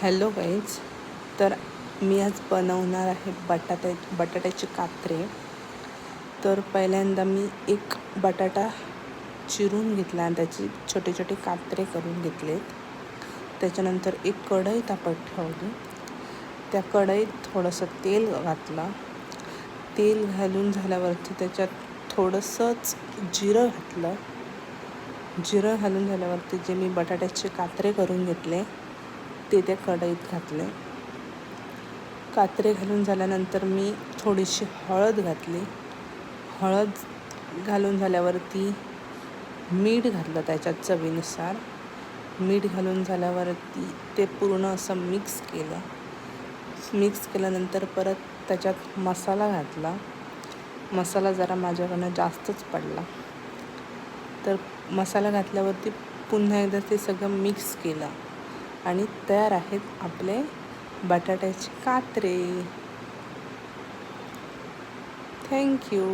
Hello guys. तर मी आज बनवणार आहे बटाट्याचे कात्रे. तर पहिल्यांदा मी एक बटाटा चिरून घेतला आणि त्याचे छोटे छोटे कात्रे करून घेतलेत. त्याच्यानंतर एक कढई तापत ठेवली. त्या कढईत थोडंसं तेल घातलं. तेल घालून झाल्यावरती त्याच्यात थोडंसंच जिरं घातलं. जिरं घालून झाल्यावरती जे मी बटाट्याचे कात्रे करून घेतले ते त्या कढईत घातले. कात्रे घालून झाल्यानंतर मी थोडीशी हळद घातली. हळद घालून झाल्यावरती मीठ घातलं त्याच्यात चवीनुसार. मीठ घालून झाल्यावरती ते पूर्ण असं मिक्स केलं. मिक्स केल्यानंतर परत त्याच्यात मसाला घातला. मसाला जरा माझ्याकडनं जास्तच पडला. तर मसाला घातल्यावरती पुन्हा एकदा ते सगळं मिक्स केलं आणि तयार आहेत आपले बटाट्याचे कात्रे. थँक्यू.